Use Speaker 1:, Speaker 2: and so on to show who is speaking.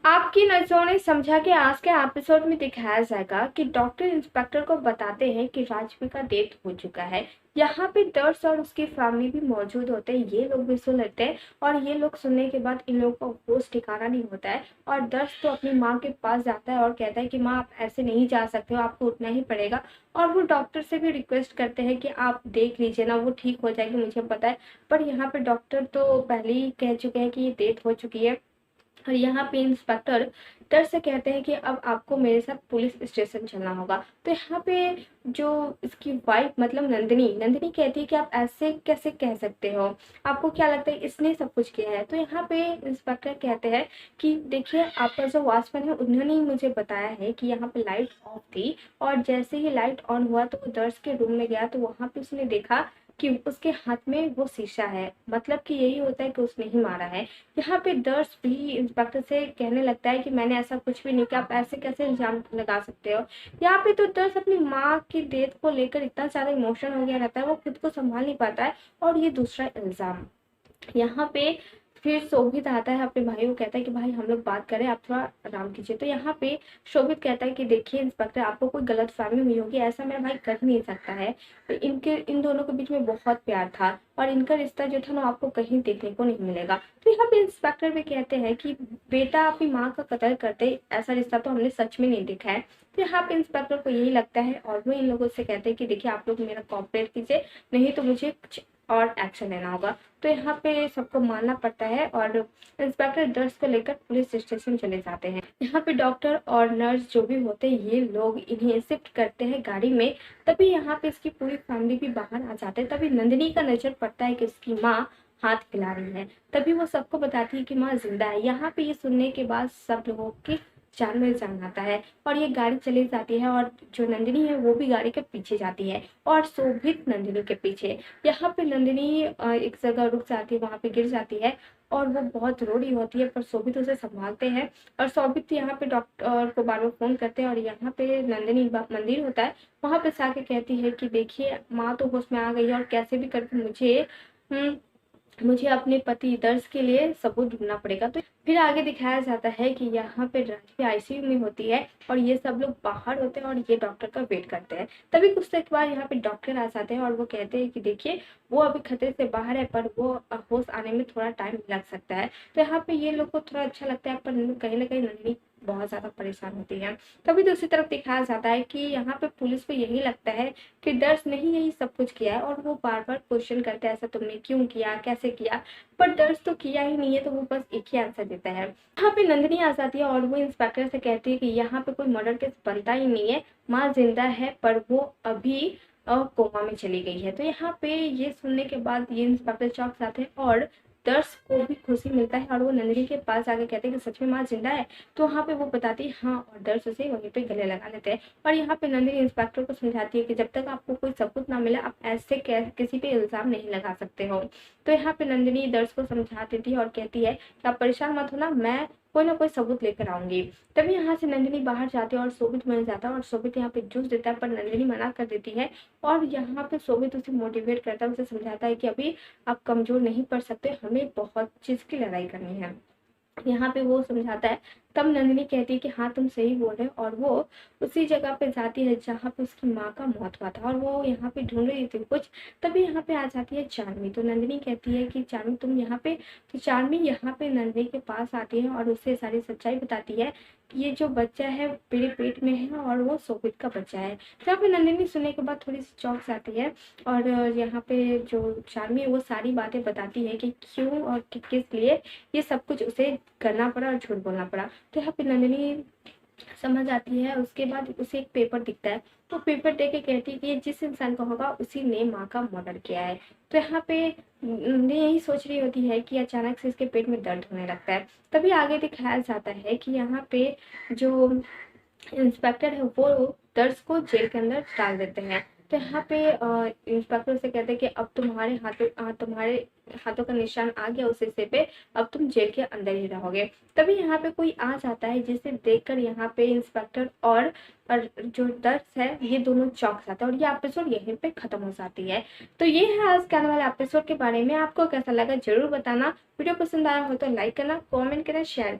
Speaker 1: आपकी नज़रों ने समझा कि आज के एपिसोड में दिखाया जाएगा कि डॉक्टर इंस्पेक्टर को बताते हैं कि राजवी का डेथ हो चुका है। यहाँ पे दर्श और उसकी फैमिली भी मौजूद होते हैं, ये लोग भी सुन लेते हैं और ये लोग सुनने के बाद इन लोगों का होश ठिकाना नहीं होता है। और दर्श तो अपनी माँ के पास जाता है और कहता है कि माँ आप ऐसे नहीं जा सकते हो, आपको उठना ही पड़ेगा। और वो डॉक्टर से भी रिक्वेस्ट करते हैं कि आप देख लीजिए ना, वो ठीक हो जाएगी, मुझे पता है। पर यहाँ पे डॉक्टर तो पहले ही कह चुके हैं कि ये डेथ हो चुकी है। और यहाँ पे इंस्पेक्टर डर से कहते हैं कि अब आपको मेरे साथ पुलिस स्टेशन चलना होगा। तो यहाँ पे जो इसकी वाइफ मतलब नंदिनी नंदिनी कहती है कि आप ऐसे कैसे कह सकते हो, आपको क्या लगता है इसने सब कुछ किया है। तो यहाँ पे इंस्पेक्टर कहते हैं कि देखिए आपका जो वॉचमैन है उन्होंने ही मुझे बताया है कि यहाँ पे लाइट ऑफ थी और जैसे ही लाइट ऑन हुआ तो वो दर्श के रूम में गया तो वहां पे उसने देखा कि उसके हाथ में वो शीशा है, मतलब कि यही होता है कि उसने ही मारा है। यहाँ पे दर्श भी इंस्पेक्टर से कहने लगता है कि मैंने ऐसा कुछ भी नहीं किया, आप ऐसे कैसे इल्जाम लगा सकते हो। यहाँ पे तो दर्श अपनी माँ की डेथ को लेकर इतना ज्यादा इमोशन हो गया रहता है, वो खुद को संभाल नहीं पाता है। और ये दूसरा इल्जाम यहाँ पे फिर शोभित आता है, अपने भाई को कहता है कि भाई हम लोग बात करें, आप थोड़ा आराम कीजिए। तो यहाँ पे शोभित कहता है कि देखिए इंस्पेक्टर, आपको कोई गलत फहमी हुई होगी, ऐसा मेरा भाई कर ही नहीं सकता है। तो इन दोनों के बीच में बहुत प्यार था और इनका रिश्ता जो था ना आपको कहीं देखने को नहीं मिलेगा। तो यहाँ पे इंस्पेक्टर भी कहते हैं कि बेटा अपनी माँ का कत्ल करते ऐसा रिश्ता तो हमने सच में नहीं देखा है। तो यहाँ पे इंस्पेक्टर को यही लगता है और वो इन लोगों से कहते हैं कि देखिए आप लोग मेरा कॉपरेट कीजिए, नहीं तो मुझे कुछ और एक्शन लेना होगा। तो यहाँ पे सबको मानना पड़ता है और इंस्पेक्टर दर्श को लेकर पुलिस स्टेशन चले जाते हैं। यहाँ पे डॉक्टर और नर्स जो भी होते हैं ये लोग इन्हें शिफ्ट करते हैं गाड़ी में। तभी यहाँ पे इसकी पूरी फैमिली भी बाहर आ जाते हैं। तभी नंदिनी का नजर पड़ता है कि उसकी माँ हाथ हिला रही है। तभी वो सबको बताती है कि माँ जिंदा है। यहाँ पे ये सुनने के बाद सब लोगों की जान में जान आता है और ये गाड़ी चली जाती है और जो नंदिनी है वो भी गाड़ी के पीछे जाती है और शोभित नंदिनी के पीछे। यहाँ पे नंदिनी एक जगह रुक जाती है, वहां पे गिर जाती है और वो बहुत रो रही होती है, पर शोभित उसे संभालते हैं। और शोभित यहाँ पे डॉक्टर को बार बार फोन करते हैं और यहाँ पे नंदिनी मंदिर होता है वहां पे जाके कहती है कि देखिए माँ तो होश में आ गई है और कैसे भी करके मुझे अपने पति दर्श के लिए सबूत ढूंढना पड़ेगा। तो फिर आगे दिखाया जाता है कि यहाँ पे राजवी आईसीयू में होती है और ये सब लोग बाहर होते हैं और ये डॉक्टर का वेट करते हैं। तभी कुछ देर बाद यहाँ पे डॉक्टर आ जाते हैं और वो कहते हैं कि देखिए वो अभी खतरे से बाहर है पर वो होश आने में थोड़ा टाइम लग सकता है। तो यहाँ पे ये लोग को थोड़ा अच्छा लगता है पर कहीं ना कहीं नंदिनी बहुत ज्यादा परेशान होती है। तभी दूसरी तरफ दिखाया जाता है कि यहाँ पे पुलिस को यही लगता है कि दर्श ने ही यही सब कुछ किया है और वो बार बार क्वेश्चन करते हैं ऐसा तुमने क्यों किया, कैसे किया। पर दर्श तो किया ही नहीं है, तो वो बस एक ही आंसर देता है। यहाँ पे नंदिनी आ जाती है और वो इंस्पेक्टर से कहती है कि यहाँ पे कोई मर्डर केस बनता ही नहीं है, माँ जिंदा है पर वो अभी कोमा में चली गई है। तो यहाँ पे ये सुनने के बाद ये इंस्पेक्टर चौंक जाते हैं और दर्श को भी खुशी मिलता है और वो नंदिनी के पास आके कहते हैं कि सच में माँ जिंदा है। तो वहाँ पे वो बताती है हाँ, और दर्श उसे वहीं पे गले लगा लेते हैं। और यहाँ पे नंदिनी इंस्पेक्टर को समझाती है कि जब तक आपको कोई सबूत ना मिले आप ऐसे किसी पे इल्जाम नहीं लगा सकते हो। तो यहाँ पे नंदिनी दर्श को समझा देती है और कहती है कि आप परेशान मत होना, मैं कोई ना कोई सबूत लेकर आऊंगी। तभी यहाँ से नंदिनी बाहर जाती है और शोभित मिल जाता है और शोभित यहाँ पे जूस देता है पर नंदिनी मना कर देती है। और यहाँ पे शोभित उसे मोटिवेट करता है, उसे समझाता है कि अभी आप कमजोर नहीं पड़ सकते, हमें बहुत चीज की लड़ाई करनी है। यहाँ पे वो समझाता है। तब नंदिनी कहती है कि हाँ तुम सही बोल रहे हो और वो उसी जगह पे जाती है जहाँ पे उसकी माँ का मौत हुआ था और वो यहाँ पे ढूंढ रही थी कुछ। तभी यहाँ पे आ जाती है चार्मी। तो नंदिनी कहती है कि चार्मी तुम यहाँ पे। तो चार्मी यहाँ पे नंदिनी के पास आती है और उससे सारी सच्चाई बताती है कि ये जो बच्चा है मेरे पेट में है और वो शोभित का बच्चा है। तो यहाँ पे नंदिनी सुनने के बाद थोड़ी सी चौंक जाती है और यहाँ पे जो चार्मी है वो सारी बातें बताती है कि क्यों और किस लिए ये सब कुछ उसे करना पड़ा और झूठ बोलना पड़ा। तो यहाँ पे नंदिनी समझ आती है। उसके बाद उसे एक पेपर दिखता है, तो पेपर देख के कहती है कि ये जिस इंसान का होगा उसी ने माँ का मर्डर किया है। तो यहाँ पे नंदिनी यही सोच रही होती है कि अचानक से इसके पेट में दर्द होने लगता है। तभी आगे दिखाया जाता है कि यहाँ पे जो इंस्पेक्टर है वो दर्श को जेल के अंदर डाल देते हैं। तो यहाँ पे इंस्पेक्टर से कहते हैं कि अब तुम्हारे हाथों का निशान आ गया उस हिस्से पे, अब तुम जेल के अंदर ही रहोगे। तभी यहाँ पे कोई आ जाता है जिसे देखकर यहाँ पे इंस्पेक्टर और जो दर्श है ये दोनों चौंक जाते हैं और ये एपिसोड यहीं पे खत्म हो जाती है। तो ये है आज के आने वाले एपिसोड के बारे में। आपको कैसा लगा जरूर बताना। वीडियो पसंद आया हो तो लाइक करना, कमेंट करना, शेयर करना।